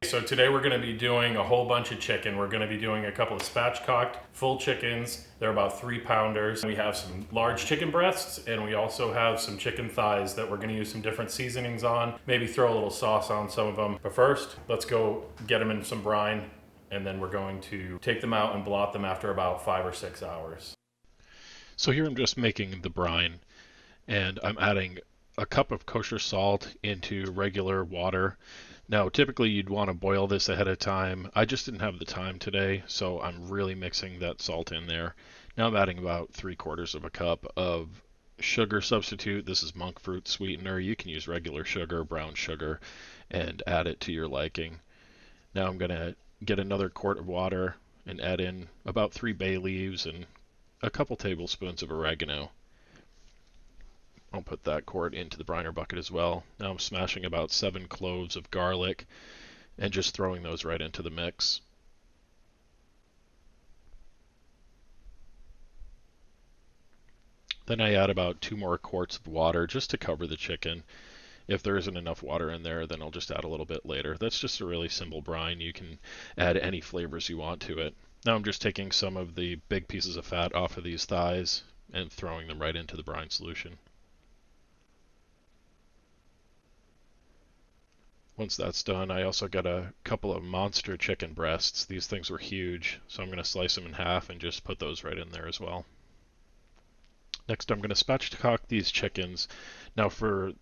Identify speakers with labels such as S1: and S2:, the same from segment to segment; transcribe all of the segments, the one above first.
S1: So today we're going to be doing a whole bunch of chicken. We're going to be doing a couple of spatchcocked full chickens. They're about 3-pounders. We have some large chicken breasts, and we also have some chicken thighs that we're going to use some different seasonings on. Maybe throw a little sauce on some of them. But first, let's go get them in some brine, and then we're going to take them out and blot them after about 5 or 6 hours.
S2: So here I'm just making the brine, and I'm adding a cup of kosher salt into regular water. Now, typically you'd want to boil this ahead of time. I just didn't have the time today, so I'm really mixing that salt in there. Now I'm adding about 3/4 of a cup of sugar substitute. This is monk fruit sweetener. You can use regular sugar, brown sugar, and add it to your liking. Now I'm going to get another quart of water and add in about 3 bay leaves and a couple tablespoons of oregano. I'll put that quart into the briner bucket as well. Now I'm smashing about 7 cloves of garlic and just throwing those right into the mix. Then I add about 2 more quarts of water just to cover the chicken. If there isn't enough water in there, then I'll just add a little bit later. That's just a really simple brine. You can add any flavors you want to it. Now I'm just taking some of the big pieces of fat off of these thighs and throwing them right into the brine solution. Once that's done, I also got a couple of monster chicken breasts. These things were huge, so I'm going to slice them in half and just put those right in there as well. Next, I'm going to spatchcock these chickens. Now, for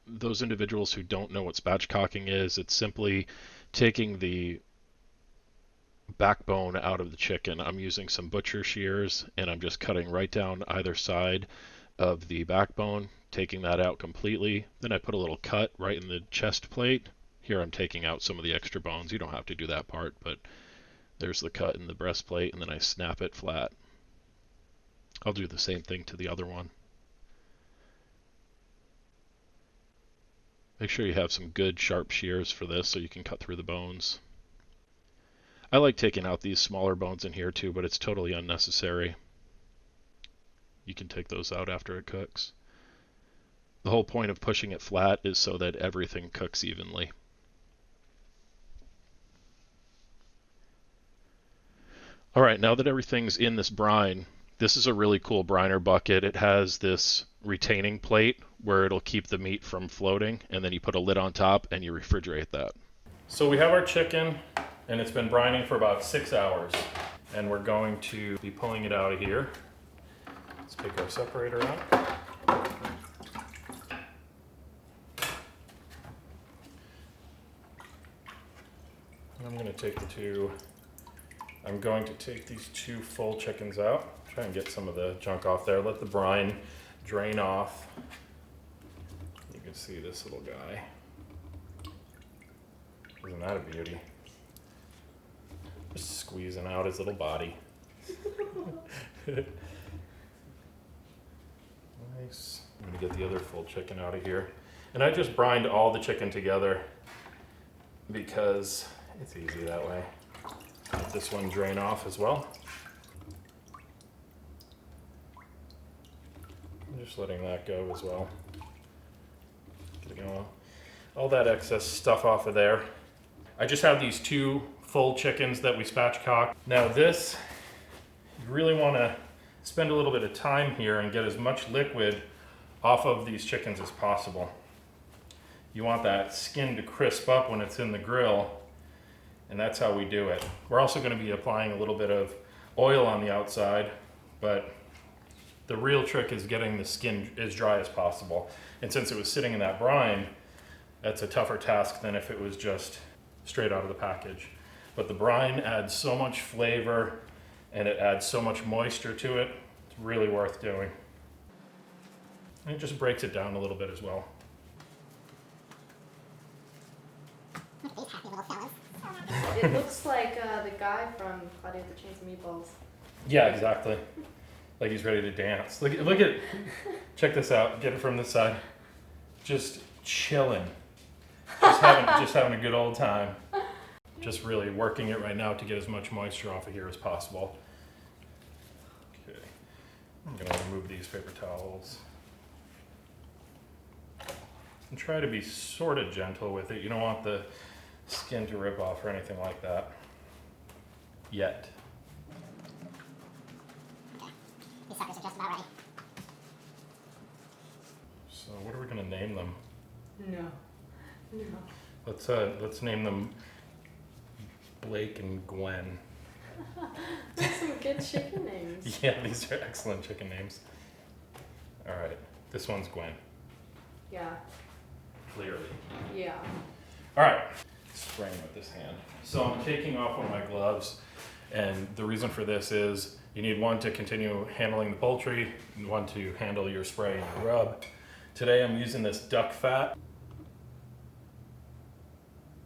S2: those individuals who don't know what spatchcocking is, it's simply taking the backbone out of the chicken. I'm using some butcher shears, and I'm just cutting right down either side of the backbone, taking that out completely. Then I put a little cut right in the chest plate. Here I'm taking out some of the extra bones. You don't have to do that part, but there's the cut in the breastplate, and then I snap it flat. I'll do the same thing to the other one. Make sure you have some good sharp shears for this so you can cut through the bones. I like taking out these smaller bones in here too, but it's totally unnecessary. You can take those out after it cooks. The whole point of pushing it flat is so that everything cooks evenly. Alright, now that everything's in this brine, this is a really cool briner bucket. It has this retaining plate where it'll keep the meat from floating, and then you put a lid on top and you refrigerate that.
S1: So we have our chicken, and it's been brining for about 6 hours. And we're going to be pulling it out of here. Let's take our separator out. I'm going to take these 2 full chickens out. Try and get some of the junk off there. Let the brine drain off. You can see this little guy. Isn't that a beauty? Just squeezing out his little body. Nice. I'm going to get the other full chicken out of here. And I just brined all the chicken together because it's easy that way. Let this one drain off as well. I'm just letting that go as well. Getting all that excess stuff off of there. I just have these 2 full chickens that we spatchcocked. Now this, you really want to spend a little bit of time here and get as much liquid off of these chickens as possible. You want that skin to crisp up when it's in the grill, and that's how we do it. We're also going to be applying a little bit of oil on the outside, but the real trick is getting the skin as dry as possible. And since it was sitting in that brine, that's a tougher task than if it was just straight out of the package. But the brine adds so much flavor and it adds so much moisture to it. It's really worth doing. And it just breaks it down a little bit as well.
S3: It looks like the guy from Claudia the Chains of Meatballs.
S1: Yeah, exactly. Like he's ready to dance. Look at, check this out. Get it from this side. Just chilling. Just having a good old time. Just really working it right now to get as much moisture off of here as possible. Okay. I'm gonna remove these paper towels. And try to be sort of gentle with it. You don't want the skin to rip off or anything like that yet.
S4: These suckers are just about ready.
S1: So what are we gonna name them?
S3: No.
S1: Let's name them Blake and Gwen.
S3: That's some good chicken names.
S1: Yeah, these are excellent chicken names. All right, this one's Gwen.
S3: Yeah.
S1: Clearly.
S3: Yeah.
S1: All right, spraying with this hand. So I'm taking off one of my gloves, and the reason for this is you need one to continue handling the poultry, and one to handle your spray and your rub. Today I'm using this duck fat,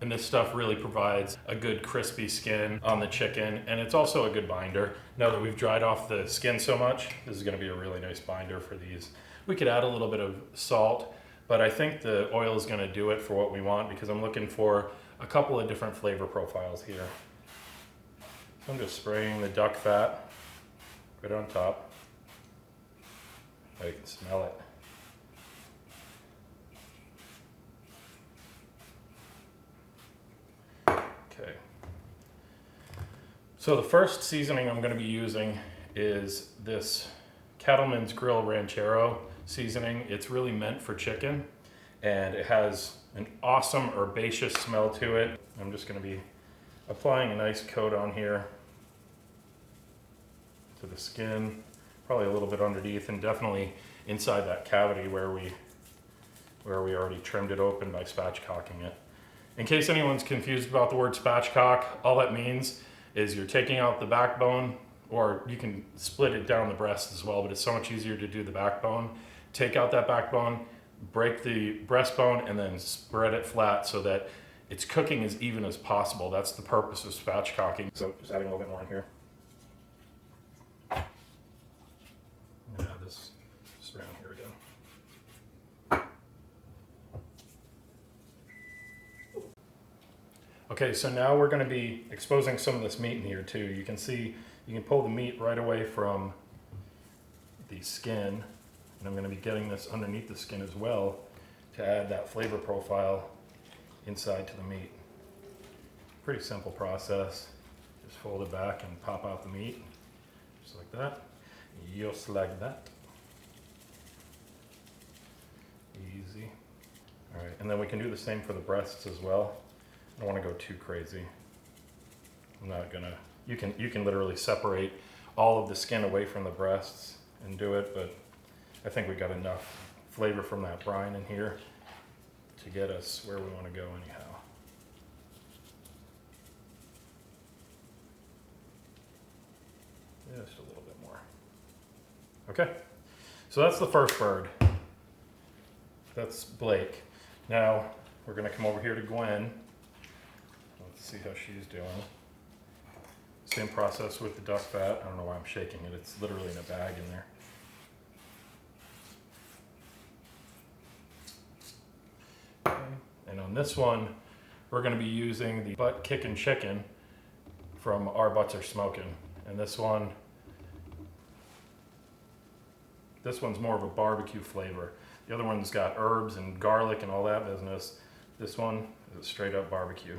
S1: and this stuff really provides a good crispy skin on the chicken, and it's also a good binder. Now that we've dried off the skin so much, this is gonna be a really nice binder for these. We could add a little bit of salt, but I think the oil is gonna do it for what we want because I'm looking for a couple of different flavor profiles here. So I'm just spraying the duck fat right on top. I can smell it. Okay. So the first seasoning I'm going to be using is this Cattleman's Grill Ranchero seasoning. It's really meant for chicken, and it has an awesome herbaceous smell to it. I'm just going to be applying a nice coat on here to the skin, probably a little bit underneath, and definitely inside that cavity where we already trimmed it open by spatchcocking it. In case anyone's confused about the word spatchcock, all that means is you're taking out the backbone, or you can split it down the breast as well, but it's so much easier to do the backbone. Take out that backbone, break the breastbone, and then spread it flat so that it's cooking as even as possible. That's the purpose of spatchcocking. So just adding a little bit more in here. Yeah, this just around here we go. Okay, so now we're going to be exposing some of this meat in here too. You can see, you can pull the meat right away from the skin, and I'm going to be getting this underneath the skin as well to add that flavor profile inside to the meat. Pretty simple process. Just fold it back and pop out the meat, just like that. Just like that. Easy. All right, and then we can do the same for the breasts as well. I don't want to go too crazy. I'm not gonna, you can literally separate all of the skin away from the breasts and do it, but I think we got enough flavor from that brine in here to get us where we want to go anyhow. Just a little bit more. Okay, so that's the first bird. That's Blake. Now we're gonna come over here to Gwen. Let's see how she's doing. Same process with the duck fat. I don't know why I'm shaking it. It's literally in a bag in there. Okay. And on this one, we're going to be using the butt kickin' chicken from Our Butts Are Smoking. And this one's more of a barbecue flavor. The other one's got herbs and garlic and all that business. This one is a straight up barbecue.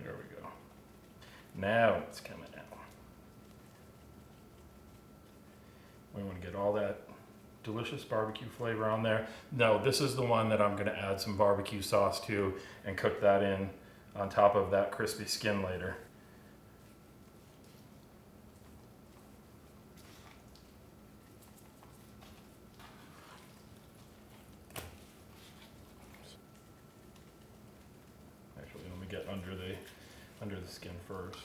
S1: There we go. Now it's coming out. We want to get all that delicious barbecue flavor on there. Now this is the one that I'm going to add some barbecue sauce to and cook that in on top of that crispy skin later. Actually, let me get under the skin first.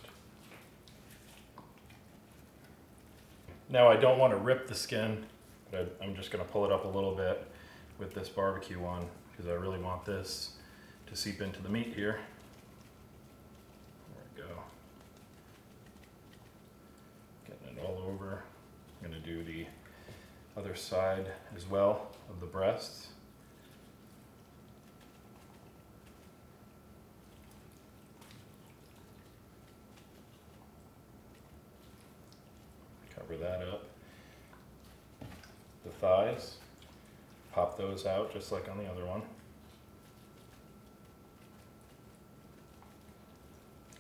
S1: Now I don't want to rip the skin, but I'm just going to pull it up a little bit with this barbecue one because I really want this to seep into the meat here. There we go. Getting it all over. I'm going to do the other side as well of the breasts. Cover that up. thighs. Pop those out just like on the other one.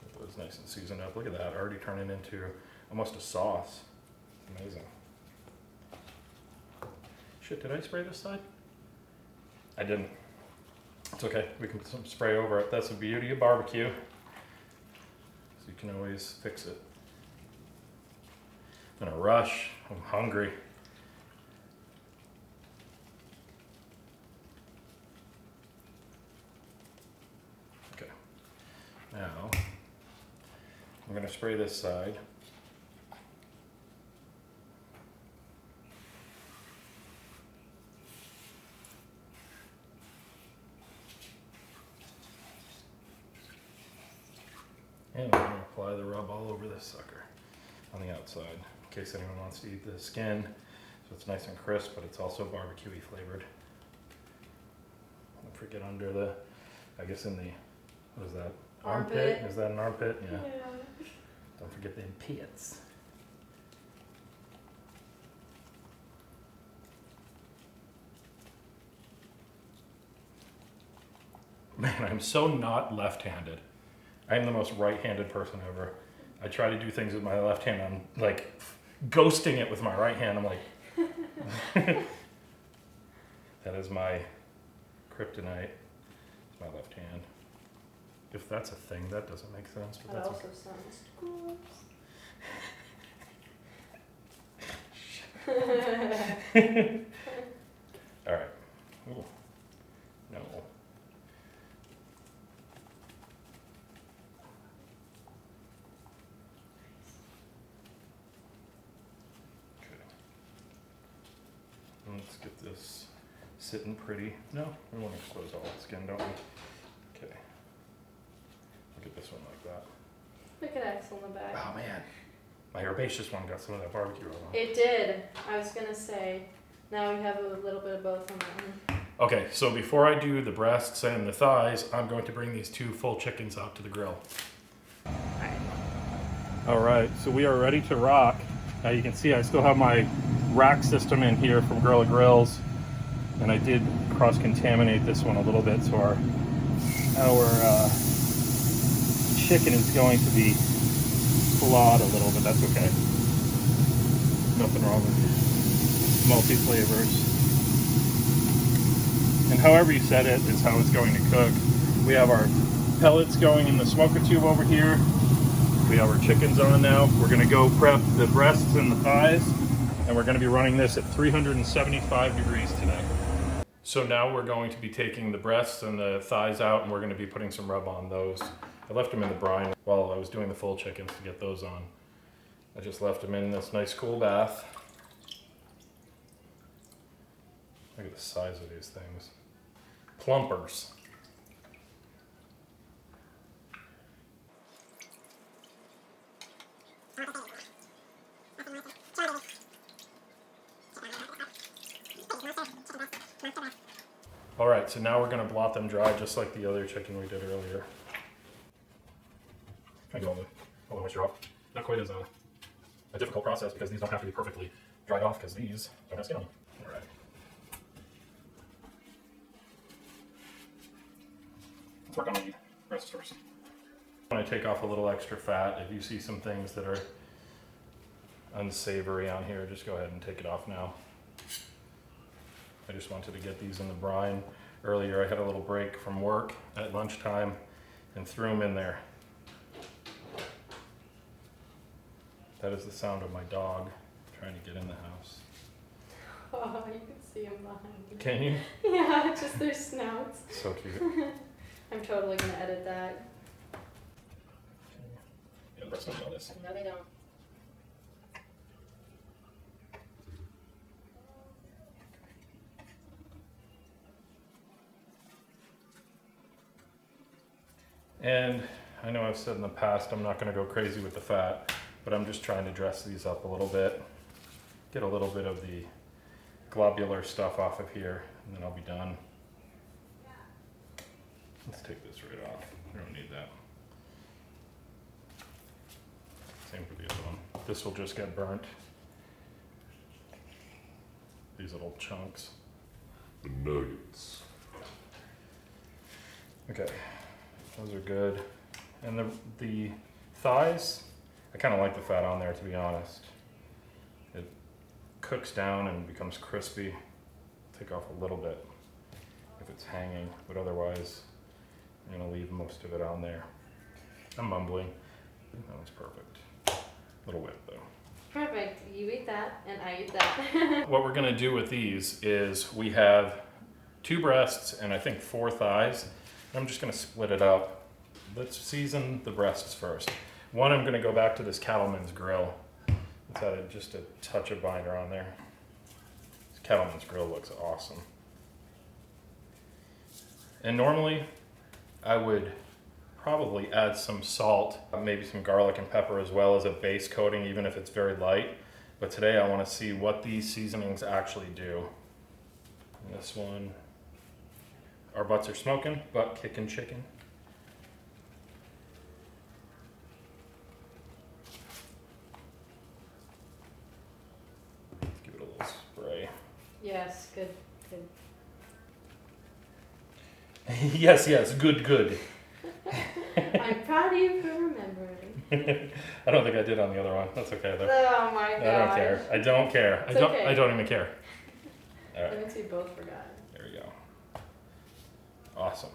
S1: Get those nice and seasoned up. Look at that, already turning into almost a sauce. Amazing. Shit, did I spray this side? I didn't. It's okay, we can put some spray over it. That's the beauty of barbecue. So you can always fix it. I'm in a rush, I'm hungry. Okay, now I'm gonna spray this side. And we're going to apply the rub all over this sucker on the outside, in case anyone wants to eat the skin. So it's nice and crisp, but it's also barbecue-y flavored. Don't forget under the, I guess in the, what is that?
S3: Armpit.
S1: Is that an armpit? Yeah.
S3: Yeah.
S1: Don't forget the pits. Man, I'm so not left-handed. I am the most right-handed person ever. I try to do things with my left hand. I'm like ghosting it with my right hand. I'm like, that is my kryptonite. It's my left hand. If that's a thing, that doesn't make sense. But
S3: That
S1: that's
S3: also sounds gross.
S1: okay. All right. Ooh. No. Let's get this sitting pretty. No, we want to expose all the skin, don't we? Okay. Look at this one like that.
S3: Look at X on the back.
S1: Oh man, my herbaceous one got some of that barbecue oil on.
S3: It did. I was gonna say, now we have a little bit of both on that one.
S1: Okay, so before I do the breasts and the thighs, I'm going to bring these 2 full chickens out to the grill. All right, so we are ready to rock. Now you can see I still have my rack system in here from Grilla Grills, and I did cross-contaminate this one a little bit, so our chicken is going to be flawed a little, but that's okay. Nothing wrong with multi-flavors. And however you set it is how it's going to cook. We have our pellets going in the smoker tube over here. We have our chickens on now. We're gonna go prep the breasts and the thighs, and we're gonna be running this at 375 degrees today. So now we're going to be taking the breasts and the thighs out, and we're gonna be putting some rub on those. I left them in the brine while I was doing the full chickens to get those on. I just left them in this nice cool bath. Look at the size of these things. Plumpers. All right, so now we're gonna blot them dry just like the other chicken we did earlier. Trying to get all the moisture off. Not quite as a difficult process because these don't have to be perfectly dried off because these don't have skin on them. All right. Let's work on the breasts first. I want to take off a little extra fat. If you see some things that are unsavory on here, just go ahead and take it off now. I just wanted to get these in the brine. Earlier I had a little break from work at lunchtime and threw them in there. That is the sound of my dog trying to get in the house.
S3: Oh, you can see them behind you.
S1: Can you?
S3: Yeah, just their snouts.
S1: So cute.
S3: I'm totally gonna edit that.
S1: Yeah, the breasts don't know this.
S3: No, they don't.
S1: And I know I've said in the past I'm not going to go crazy with the fat, but I'm just trying to dress these up a little bit. Get a little bit of the globular stuff off of here, and then I'll be done. Let's take this right off. We don't need that. Same for the other one. This will just get burnt. These little chunks.
S5: The nuggets.
S1: Okay, those are good. And the thighs, I kind of like the fat on there, to be honest. It cooks down and becomes crispy. Take off a little bit if it's hanging, but otherwise I'm gonna leave most of it on there. I'm mumbling. That was perfect. A little wet though.
S3: Perfect. You eat that, and I eat that.
S1: What we're gonna do with these is we have 2 breasts and I think 4 thighs. I'm just gonna split it up. Let's season the breasts first. One, I'm gonna go back to this Cattleman's Grill. Let's add just a touch of binder on there. This Cattleman's Grill looks awesome. And normally, I would probably add some salt, maybe some garlic and pepper as well as a base coating, even if it's very light. But today I wanna see what these seasonings actually do. And this one, our butts are smoking, butt kicking chicken. Let's give it a little spray.
S3: Yes, good, good.
S1: Yes, yes, good, good.
S3: I'm proud of you for remembering.
S1: I don't think I did on the other one. That's okay though.
S3: Oh my god.
S1: I don't care. I don't care.
S3: It's okay.
S1: I don't even care. All
S3: That
S1: right,
S3: means we both forgot.
S1: there we go. Awesome.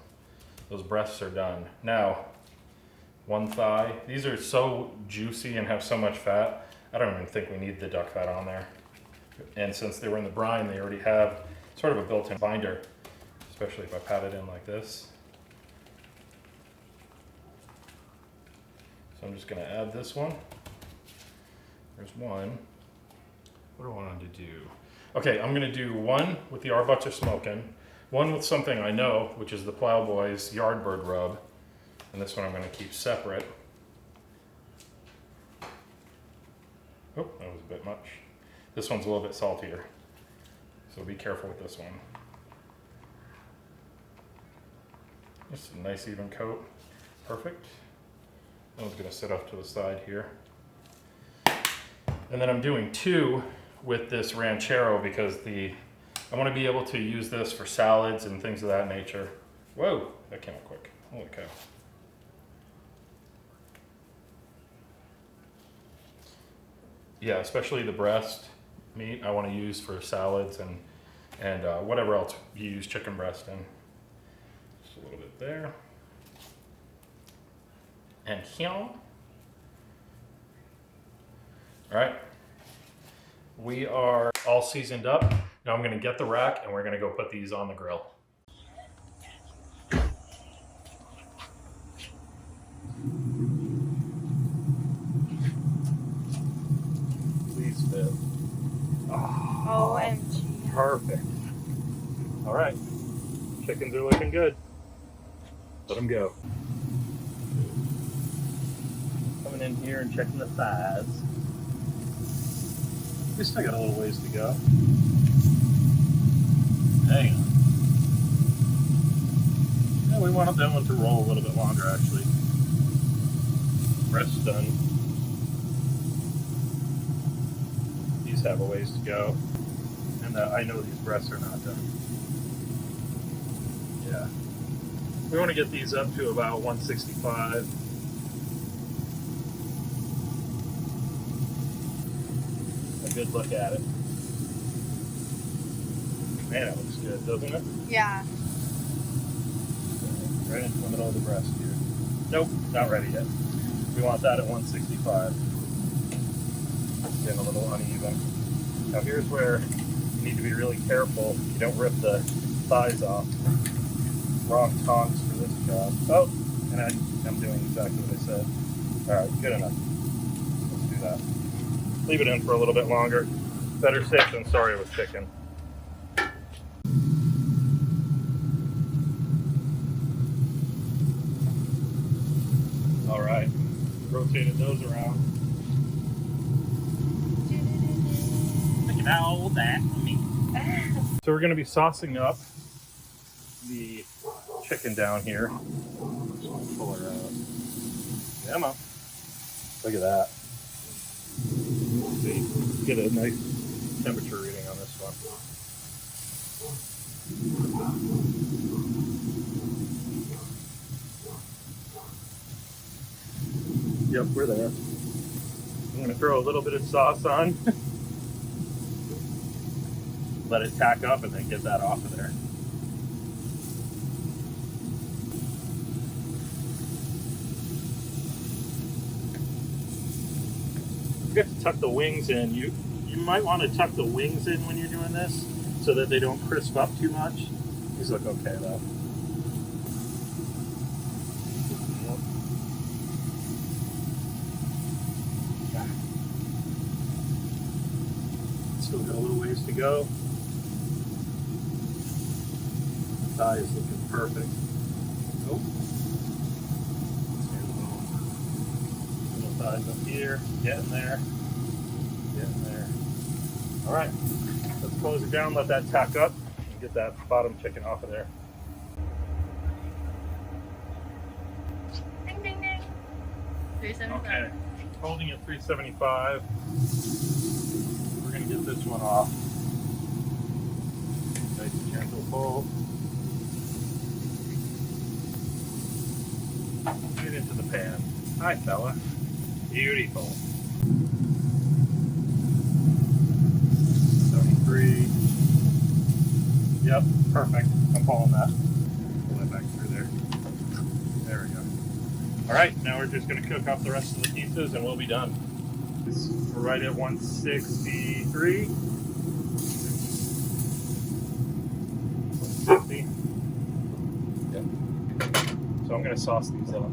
S1: Those breasts are done. Now, one thigh. These are so juicy and have so much fat. I don't even think we need the duck fat on there. And since they were in the brine, they already have sort of a built-in binder, especially if I pat it in like this. So I'm just gonna add this one. There's one. What do I want to do? Okay, I'm gonna do one with the Our Butts Are Smoking, one with something I know, which is the Plowboys Yardbird Rub, and this one I'm gonna keep separate. Oh, that was a bit much. This one's a little bit saltier, so be careful with this one. Just a nice even coat. Perfect. That one's gonna sit off to the side here. And then I'm doing 2 with this ranchero because I want to be able to use this for salads and things of that nature. Whoa, that came out quick. Holy cow. Yeah, especially the breast meat I want to use for salads and whatever else you use chicken breast in. Just a little bit there. And here. All right. We are all seasoned up. Now I'm gonna get the rack and we're gonna go put these on the grill. Please fit. Oh,
S3: OMG.
S1: perfect. All right, chickens are looking good. Let them go. Coming in here and checking the thighs. We still got a little ways to go. Hang on. Yeah, we wanted that one to roll a little bit longer, actually. Breast's done. These have a ways to go. And I know these breasts are not done. Yeah. We want to get these up to about 165. A good look at it. Man, it looks good, doesn't it?
S3: Yeah.
S1: Right into the middle of the breast here. Nope, not ready yet. We want that at 165. Getting a little uneven. Now here's where you need to be really careful. You don't rip the thighs off. Wrong tongs for this job. Oh, and I'm doing exactly what I said. Alright, good enough. Let's do that. Leave it in for a little bit longer. Better safe than sorry with chicken. Alright, rotated those around. Look at all that meat. So we're going to be saucing up the chicken down here. Just pull her out. Come on. Look at that. See, get a nice temperature reading on this one. Yep, we're there. I'm gonna throw a little bit of sauce on. Let it tack up and then get that off of there. You have to tuck the wings in. You might want to tuck the wings in when you're doing this so that they don't crisp up too much. These look okay though. Still got a little ways to go. Thigh is looking perfect. Oh. Little thighs up here. Getting there. Getting there. All right. Let's close it down, let that tack up, and get that bottom chicken off of there.
S3: Ding ding ding. 375.
S1: Okay. Holding at 375. We're going to get this one off. Nice and gentle pull. Get into the pan. Hi, fella. Beautiful. 73. Yep, perfect. I'm pulling that. Pull that back through there. There we go. All right, now we're just going to cook up the rest of the pieces and we'll be done. We're right at 163. 150. Yep. So I'm going to sauce these up.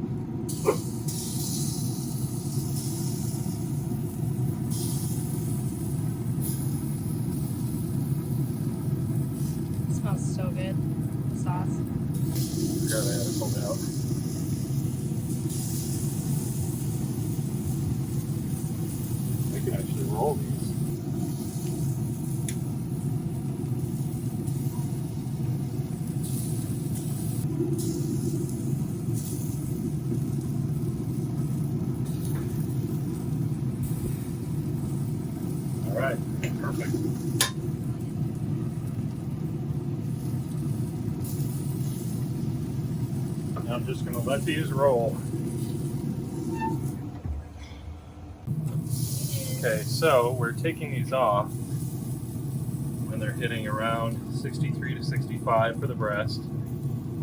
S3: It smells so good. The sauce.
S1: Forgot I had it pulled out. We can actually roll these. All right, perfect. Now I'm just going to let these roll. Okay, so we're taking these off when they're hitting around 63 to 65 for the breast.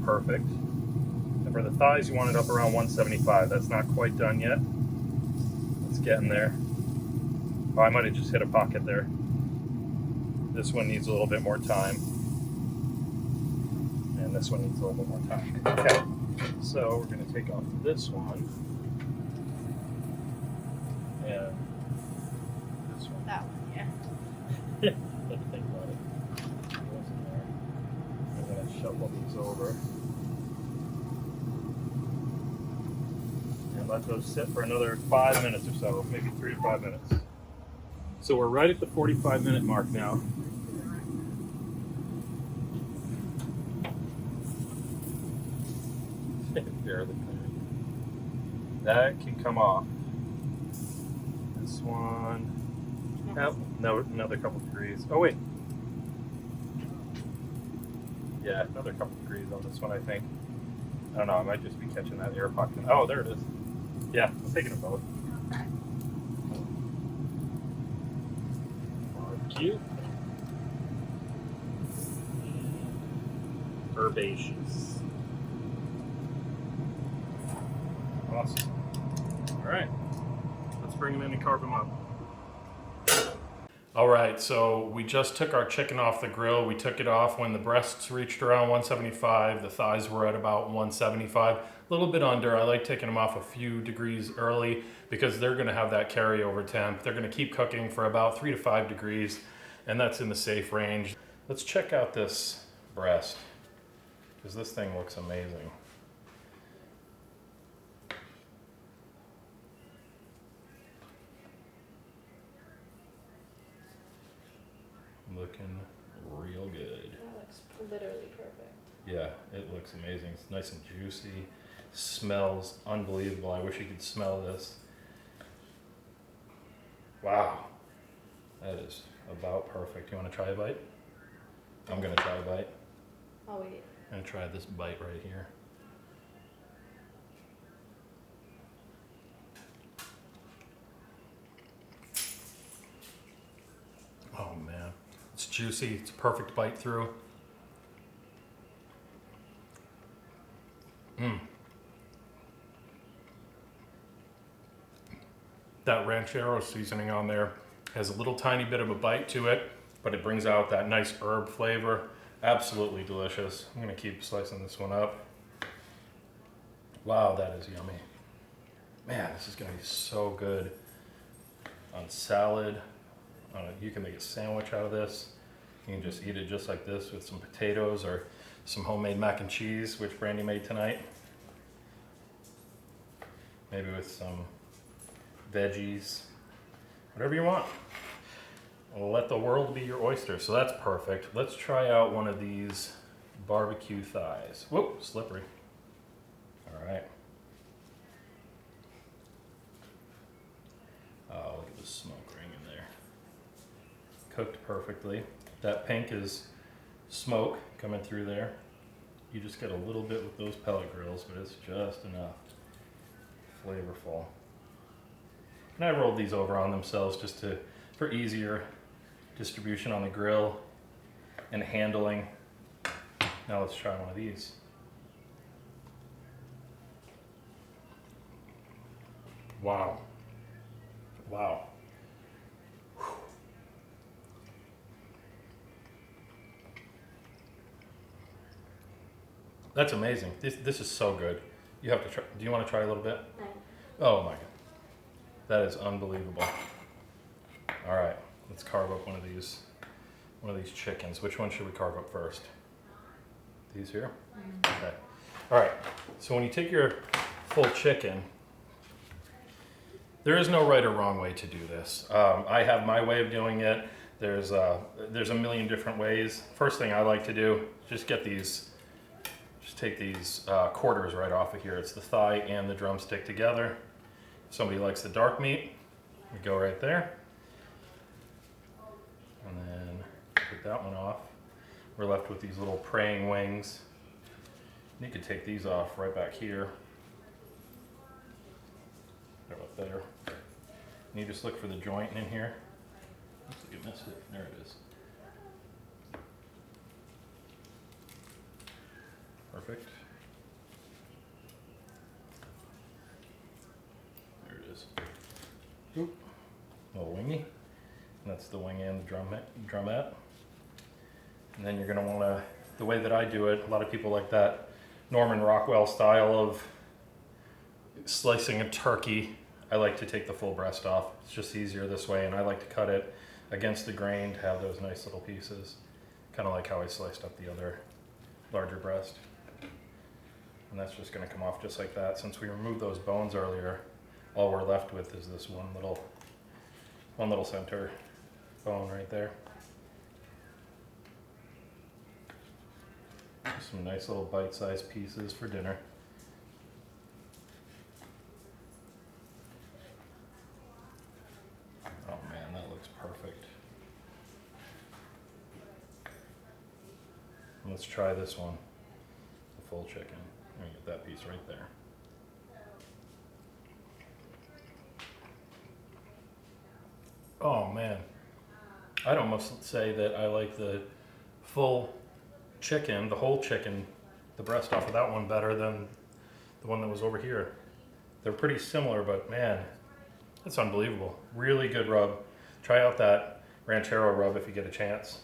S1: Perfect. And for the thighs, you want it up around 175. That's not quite done yet. It's getting there. Oh, I might have just hit a pocket there. This one needs a little bit more time. And this one needs a little bit more time. Okay, so we're going to take off this one. And this one.
S3: That one, yeah.
S1: Let's think about it. It wasn't there. I'm going to shuffle these over. And let those sit for another 5 minutes or so, maybe 3 to 5 minutes. So we're right at the 45-minute mark now. Barely clear. That can come off. This one. Oh, no, another couple degrees. Oh wait. Yeah, another couple degrees on this one, I think. I don't know. I might just be catching that air pocket. Oh, there it is. Yeah, I'm taking them both. Barbecue. Herbaceous. Awesome. All right, let's bring them in and carve them up. All right, so we just took our chicken off the grill. We took it off when the breasts reached around 175. The thighs were at about 175, a little bit under. I like taking them off a few degrees early because they're gonna have that carryover temp. They're gonna keep cooking for about 3 to 5 degrees, and that's in the safe range. Let's check out this breast because this thing looks amazing. Looking real good.
S3: That looks literally perfect.
S1: Yeah, it looks amazing. It's nice and juicy. Smells unbelievable. I wish you could smell this. Wow. That is about perfect. You want to try a bite? I'm gonna try a bite.
S3: I'll wait.
S1: I'm gonna try this bite right here. Oh man, it's juicy. It's a perfect bite through. That ranchero seasoning on there has a little tiny bit of a bite to it, but it brings out that nice herb flavor. Absolutely delicious. I'm gonna keep slicing this one up. Wow, that is yummy. Man, this is gonna be so good on salad. You can make a sandwich out of this. You can just eat it just like this with some potatoes or some homemade mac and cheese, which Brandy made tonight. Maybe with some veggies, whatever you want. Let the world be your oyster. So that's perfect. Let's try out one of these barbecue thighs. Whoop, slippery. All right. Oh, look at the smoke ring in there. Cooked perfectly. That pink is smoke coming through there. You just get a little bit with those pellet grills, but it's just enough. Flavorful. And I rolled these over on themselves just for easier distribution on the grill and handling. Now let's try one of these. Wow. Wow. Whew. That's amazing. This is so good. You have to try. Do you want to try a little bit?
S3: No.
S1: Oh my god. That is unbelievable. All right, let's carve up one of these chickens. Which one should we carve up first? These here? Okay. All right, so when you take your full chicken, there is no right or wrong way to do this. I have my way of doing it. There's a million different ways. First thing I like to do, just take these quarters right off of here. It's the thigh and the drumstick together. If somebody likes the dark meat, we go right there. And then take that one off. We're left with these little praying wings. You could take these off right back here. They're up there. And you just look for the joint in here. Looks like you missed it. There it is. Perfect. There it is. Oop. Little wingy. And that's the wing and the drumette. And then you're going to want to, the way that I do it, a lot of people like that Norman Rockwell style of slicing a turkey. I like to take the full breast off. It's just easier this way, and I like to cut it against the grain to have those nice little pieces. Kind of like how I sliced up the other larger breast. And that's just going to come off just like that. Since we removed those bones earlier, all we're left with is this one little center bone right there. Some nice little bite-sized pieces for dinner. Oh man, that looks perfect. And let's try this one, the full chicken. I'm gonna get that piece right there. Oh man, I'd almost say that I like the full chicken, the whole chicken, the breast off of that one better than the one that was over here. They're pretty similar, but man, it's unbelievable. Really good rub. Try out that ranchero rub if you get a chance.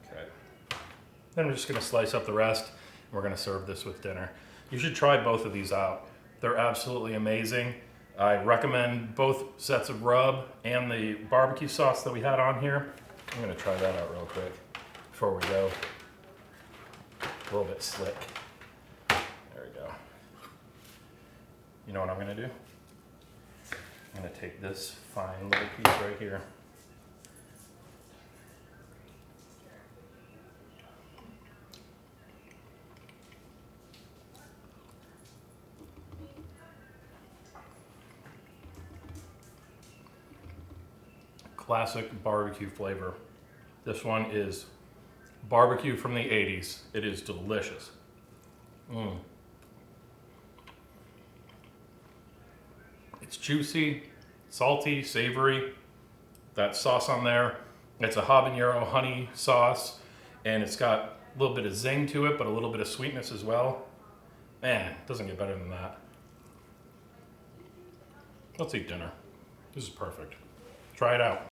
S1: Okay. Then we're just gonna slice up the rest, and we're gonna serve this with dinner. You should try both of these out. They're absolutely amazing. I recommend both sets of rub and the barbecue sauce that we had on here. I'm gonna try that out real quick before we go. A little bit slick. There we go. You know what I'm gonna do? I'm gonna take this fine little piece right here. Classic barbecue flavor. This one is barbecue from the 80s. It is delicious. It's juicy, salty, savory. That sauce on there, it's a habanero honey sauce, and it's got a little bit of zing to it, but a little bit of sweetness as well. Man, it doesn't get better than that. Let's eat dinner. This is perfect. Try it out.